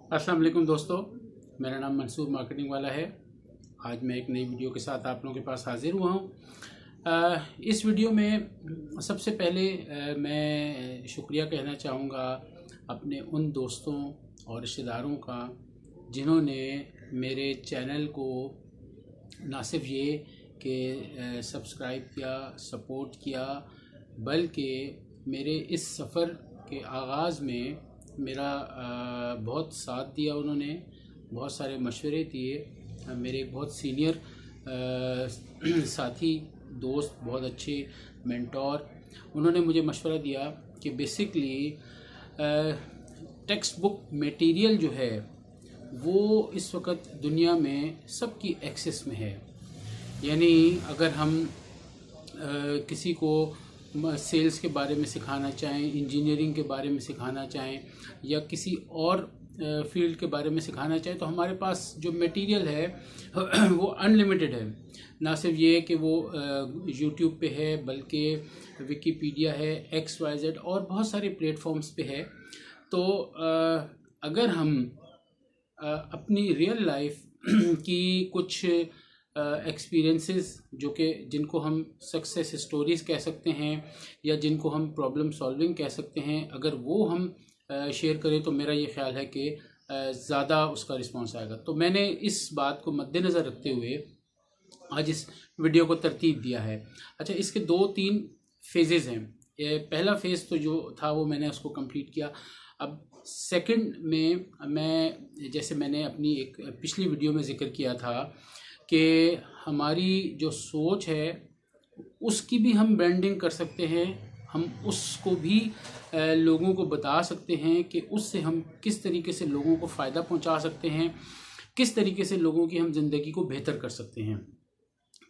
अस्सलाम वालेकुम दोस्तों, मेरा नाम मंसूर मार्केटिंग वाला है। आज मैं एक नई वीडियो के साथ आप लोगों के पास हाजिर हुआ हूँ। इस वीडियो में सबसे पहले मैं शुक्रिया कहना चाहूँगा अपने उन दोस्तों और रिश्तेदारों का जिन्होंने मेरे चैनल को ना सिर्फ ये कि सब्सक्राइब किया, सपोर्ट किया, बल्कि मेरे इस सफ़र के आगाज़ में मेरा बहुत साथ दिया। उन्होंने बहुत सारे मशवरे दिए। मेरे एक बहुत सीनियर साथी, दोस्त, बहुत अच्छे मेंटोर, उन्होंने मुझे मशवरा दिया कि बेसिकली टेक्स्ट बुक मटेरियल जो है वो इस वक्त दुनिया में सबकी एक्सेस में है। यानी अगर हम किसी को सेल्स के बारे में सिखाना चाहें, इंजीनियरिंग के बारे में सिखाना चाहें या किसी और फील्ड के बारे में सिखाना चाहें, तो हमारे पास जो मटेरियल है वो अनलिमिटेड है। ना सिर्फ ये कि वो यूट्यूब पे है, बल्कि विकिपीडिया है, XYZ और बहुत सारे प्लेटफॉर्म्स पे है। तो अगर हम अपनी रियल लाइफ की कुछ एक्सपीरियंसेस जो कि जिनको हम सक्सेस स्टोरीज़ कह सकते हैं या जिनको हम प्रॉब्लम सॉल्विंग कह सकते हैं, अगर वो हम शेयर करें तो मेरा ये ख्याल है कि ज़्यादा उसका रिस्पांस आएगा। तो मैंने इस बात को मद्देनज़र रखते हुए आज इस वीडियो को तरतीब दिया है। अच्छा, इसके 2-3 फेजेज़ हैं। पहला फ़ेज़ तो जो था वो मैंने उसको कंप्लीट किया। अब सेकंड में मैं, जैसे मैंने अपनी एक पिछली वीडियो में ज़िक्र किया था कि हमारी जो सोच है उसकी भी हम ब्रांडिंग कर सकते हैं। हम उसको भी लोगों को बता सकते हैं कि उससे हम किस तरीके से लोगों को फ़ायदा पहुंचा सकते हैं, किस तरीके से लोगों की हम ज़िंदगी को बेहतर कर सकते हैं।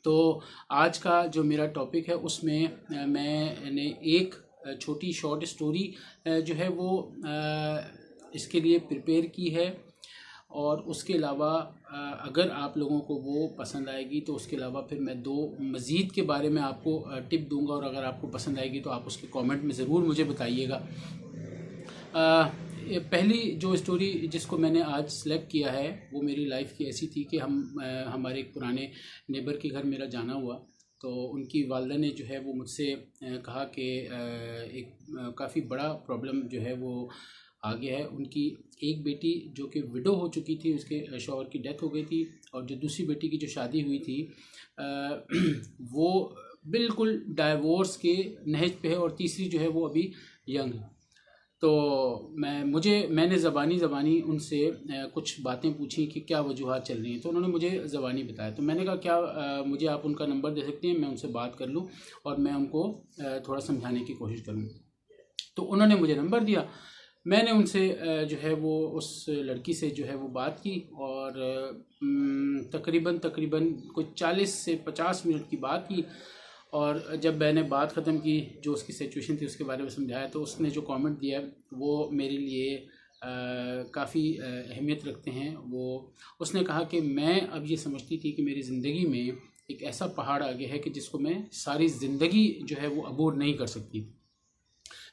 तो आज का जो मेरा टॉपिक है उसमें मैंने एक छोटी शॉर्ट स्टोरी जो है वो इसके लिए प्रिपेयर की है। और उसके अलावा अगर आप लोगों को वो पसंद आएगी तो उसके अलावा फिर मैं 2 मज़ीद के बारे में आपको टिप दूंगा, और अगर आपको पसंद आएगी तो आप उसके कमेंट में ज़रूर मुझे बताइएगा। पहली जो स्टोरी जिसको मैंने आज सेलेक्ट किया है वो मेरी लाइफ की ऐसी थी कि हमारे एक पुराने नेबर के घर मेरा जाना हुआ। तो उनकी वालदा ने जो है वो मुझसे कहा कि एक काफ़ी बड़ा प्रॉब्लम जो है वो आ गया है। उनकी एक बेटी जो कि विडो हो चुकी थी, उसके शौहर की डेथ हो गई थी, और जो दूसरी बेटी की जो शादी हुई थी वो बिल्कुल डाइवोर्स के नहज पे है, और तीसरी जो है वो अभी यंग है। तो मैंने ज़बानी उनसे कुछ बातें पूछी कि क्या वजूहात चल रही हैं। तो उन्होंने मुझे ज़बानी बताया। तो मैंने कहा क्या मुझे आप उनका नंबर दे सकते हैं, मैं उनसे बात कर लूँ और मैं उनको थोड़ा समझाने की कोशिश करूँ। तो उन्होंने मुझे नंबर दिया। मैंने उनसे जो है वो उस लड़की से जो है वो बात की, और तकरीबन कुछ 40 से 50 मिनट की बात की। और जब मैंने बात ख़त्म की, जो उसकी सिचुएशन थी उसके बारे में समझाया, तो उसने जो कमेंट दिया वो मेरे लिए काफ़ी अहमियत रखते हैं। उसने कहा कि मैं अब ये समझती थी कि मेरी ज़िंदगी में एक ऐसा पहाड़ आ गया है कि जिसको मैं सारी ज़िंदगी जो है वो अबूर नहीं कर सकती,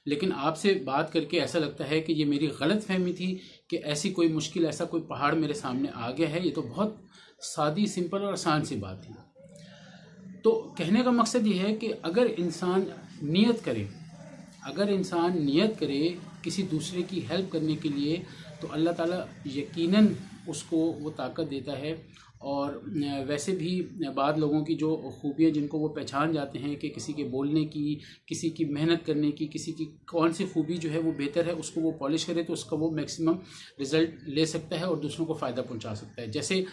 लेकिन आपसे बात करके ऐसा लगता है कि ये मेरी गलत फहमी थी कि ऐसी कोई मुश्किल, ऐसा कोई पहाड़ मेरे सामने आ गया है। ये तो बहुत सादी, सिंपल और आसान सी बात थी। तो कहने का मकसद ये है कि अगर इंसान नियत करे किसी दूसरे की हेल्प करने के लिए, तो अल्लाह ताला यकीनन उसको वो ताकत देता है। और वैसे भी बाद लोगों की जो खूबियाँ जिनको वो पहचान जाते हैं कि किसी के बोलने की, किसी की मेहनत करने की, किसी की कौन सी खूबी जो है वो बेहतर है, उसको वो पॉलिश करे तो उसका वो मैक्सिमम रिज़ल्ट ले सकता है और दूसरों को फ़ायदा पहुंचा सकता है। जैसे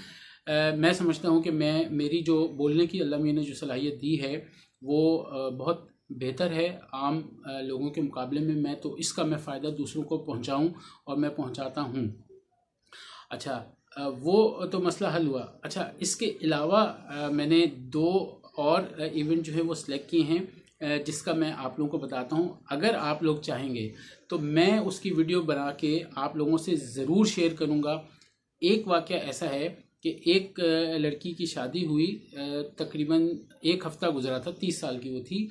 मैं समझता हूँ कि मेरी जो बोलने की अल्लाह मियां ने जो सलाहियत दी है वो बहुत बेहतर है आम लोगों के मुकाबले में। तो इसका मैं फ़ायदा दूसरों को पहुँचाऊँ और मैं पहुँचाता हूँ। अच्छा, वो तो मसला हल हुआ। अच्छा, इसके अलावा मैंने 2 और इवेंट जो है वो सिलेक्ट किए हैं, जिसका मैं आप लोगों को बताता हूँ। अगर आप लोग चाहेंगे तो मैं उसकी वीडियो बना के आप लोगों से ज़रूर शेयर करूँगा। एक वाक़या ऐसा है कि एक लड़की की शादी हुई, तकरीबन 1 हफ़्ता गुजरा था, 30 साल की वो थी,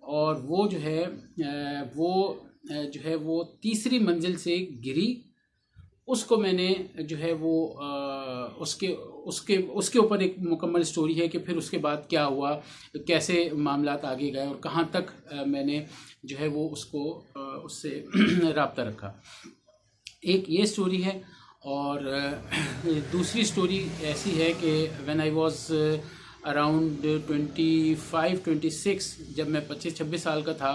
और वो जो है वो तीसरी मंजिल से गिरी उसको मैंने जो है वो उसके उसके उसके ऊपर एक मुकम्मल स्टोरी है कि फिर उसके बाद क्या हुआ, कैसे मामलात आगे गए और कहाँ तक मैंने जो है वो उसको उससे राब्ता रखा। एक ये स्टोरी है। और दूसरी स्टोरी ऐसी है कि व्हेन आई वाज अराउंड 25-26, जब मैं 25-26 साल का था,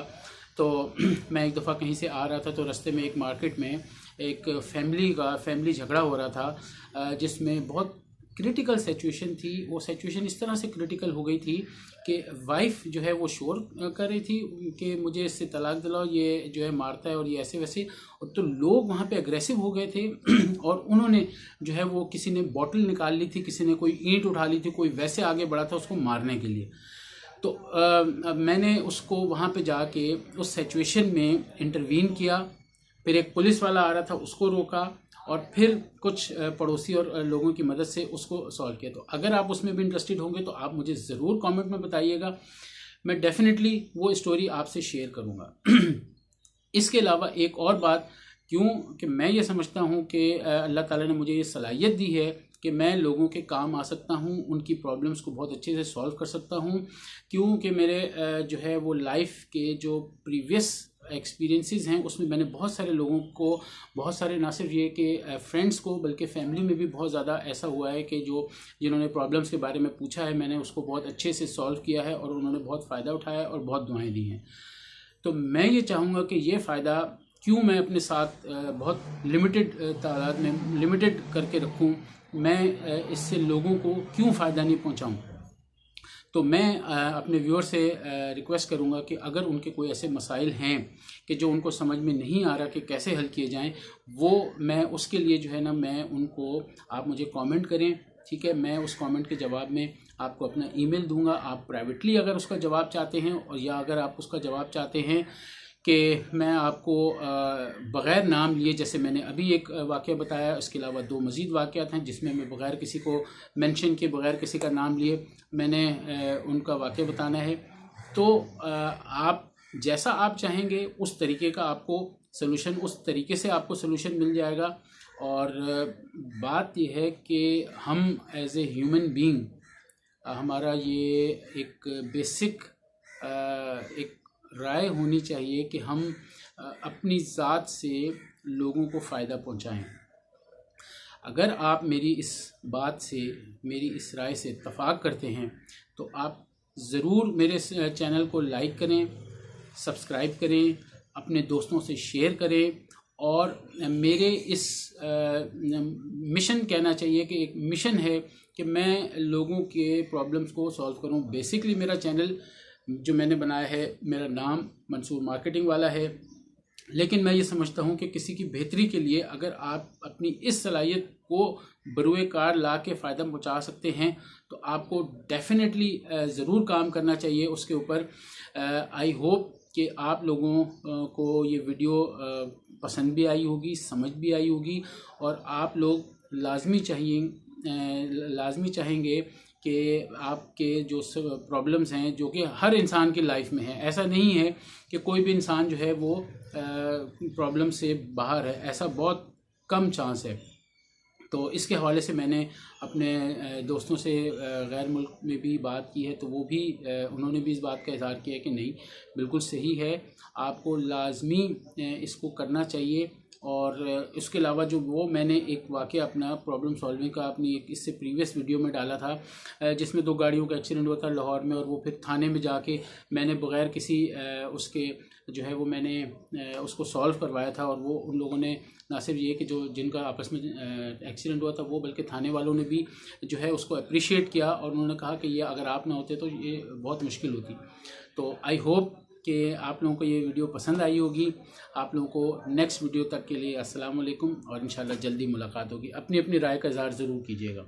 तो मैं एक दफ़ा कहीं से आ रहा था, तो रास्ते में एक मार्केट में एक फैमिली झगड़ा हो रहा था, जिसमें बहुत क्रिटिकल सिचुएशन थी। वो सिचुएशन इस तरह से क्रिटिकल हो गई थी कि वाइफ जो है वो शोर कर रही थी कि मुझे इससे तलाक दिलाओ, ये जो है मारता है और ये ऐसे वैसे। और तो लोग वहाँ पे अग्रेसिव हो गए थे और उन्होंने जो है वो, किसी ने बॉटल निकाल ली थी, किसी ने कोई ईंट उठा ली थी, कोई वैसे आगे बढ़ा था उसको मारने के लिए। तो मैंने उसको वहाँ पे जाके उस सिचुएशन में इंटरवीन किया। फिर एक पुलिस वाला आ रहा था, उसको रोका, और फिर कुछ पड़ोसी और लोगों की मदद से उसको सॉल्व किया। तो अगर आप उसमें भी इंटरेस्टेड होंगे तो आप मुझे ज़रूर कमेंट में बताइएगा, मैं डेफिनेटली वो स्टोरी आपसे शेयर करूँगा। इसके अलावा एक और बात, क्यों कि मैं ये समझता हूँ कि अल्लाह ताला ने मुझे ये सलाहियत दी है कि मैं लोगों के काम आ सकता हूँ, उनकी प्रॉब्लम्स को बहुत अच्छे से सॉल्व कर सकता हूँ, क्योंकि मेरे जो है वो लाइफ के जो प्रीवियस एक्सपीरियंसेस हैं उसमें मैंने बहुत सारे लोगों को, बहुत सारे ना सिर्फ ये कि फ्रेंड्स को, बल्कि फैमिली में भी बहुत ज़्यादा ऐसा हुआ है कि जिन्होंने प्रॉब्लम्स के बारे में पूछा है, मैंने उसको बहुत अच्छे से सॉल्व किया है और उन्होंने बहुत फ़ायदा उठाया और बहुत दुआएं दी हैं। तो मैं ये चाहूँगा कि ये फ़ायदा क्यों मैं अपने साथ बहुत लिमिटेड तादाद में लिमिटेड करके रखूँ, मैं इससे लोगों को क्यों फ़ायदा नहीं पहुँचाऊँ। तो मैं अपने व्यूअर से रिक्वेस्ट करूंगा कि अगर उनके कोई ऐसे मसाइल हैं कि जो उनको समझ में नहीं आ रहा कि कैसे हल किए जाएं, वो मैं उसके लिए जो है ना, मैं उनको, आप मुझे कमेंट करें, ठीक है। मैं उस कमेंट के जवाब में आपको अपना ईमेल दूंगा। आप प्राइवेटली अगर उसका जवाब चाहते हैं, और या अगर आप उसका जवाब चाहते हैं कि मैं आपको बग़ैर नाम लिए, जैसे मैंने अभी एक वाक़या बताया, इसके अलावा 2 मज़ीद वाक़यात हैं जिसमें मैं बग़ैर किसी को मेंशन किए, बग़ैर किसी का नाम लिए मैंने उनका वाक़या बताना है। तो आप जैसा आप चाहेंगे उस तरीके का आपको सलूशन, उस तरीके से आपको सलूशन मिल जाएगा। और बात यह है कि हम एज ए ह्यूमन बीइंग, हमारा ये एक बेसिक एक राय होनी चाहिए कि हम अपनी ज़ात से लोगों को फ़ायदा पहुंचाएं। अगर आप मेरी इस बात से, मेरी इस राय से इत्तफाक करते हैं तो आप ज़रूर मेरे चैनल को लाइक करें, सब्सक्राइब करें, अपने दोस्तों से शेयर करें। और मेरे इस मिशन, कहना चाहिए कि एक मिशन है कि मैं लोगों के प्रॉब्लम्स को सॉल्व करूं। बेसिकली मेरा चैनल जो मैंने बनाया है, मेरा नाम मंसूर मार्केटिंग वाला है, लेकिन मैं ये समझता हूँ कि किसी की बेहतरी के लिए अगर आप अपनी इस सलाहियत को बरूए कार ला के फ़ायदा पहुँचा सकते हैं तो आपको डेफिनेटली ज़रूर काम करना चाहिए उसके ऊपर। आई होप कि आप लोगों को ये वीडियो पसंद भी आई होगी, समझ भी आई होगी, और आप लोग लाजमी चाहेंगे कि आपके जो प्रॉब्लम्स हैं, जो कि हर इंसान की लाइफ में है, ऐसा नहीं है कि कोई भी इंसान जो है वो प्रॉब्लम से बाहर है, ऐसा बहुत कम चांस है। तो इसके हवाले से मैंने अपने दोस्तों से गैर मुल्क में भी बात की है, तो वो भी उन्होंने भी इस बात का इज़हार किया कि नहीं, बिल्कुल सही है, आपको लाजमी इसको करना चाहिए। और इसके अलावा जो वो मैंने एक वाक़या अपना प्रॉब्लम सॉल्विंग का अपनी एक इससे प्रीवियस वीडियो में डाला था, जिसमें 2 गाड़ियों का एक्सीडेंट हुआ था लाहौर में, और वो फिर थाने में जाके मैंने बग़ैर किसी उसके जो है वो मैंने उसको सॉल्व करवाया था। और वो उन लोगों ने ना सिर्फ ये कि जो जिनका आपस में एक्सीडेंट हुआ था वो, बल्कि थाने वालों ने भी जो है उसको अप्रिशिएट किया, और उन्होंने कहा कि ये अगर आप ना होते तो ये बहुत मुश्किल होती। तो आई होप कि आप लोगों को ये वीडियो पसंद आई होगी। आप लोगों को नेक्स्ट वीडियो तक के लिए अस्सलाम वालेकुम, और इंशाल्लाह जल्दी मुलाकात होगी। अपनी अपनी राय का इज़हार ज़रूर कीजिएगा।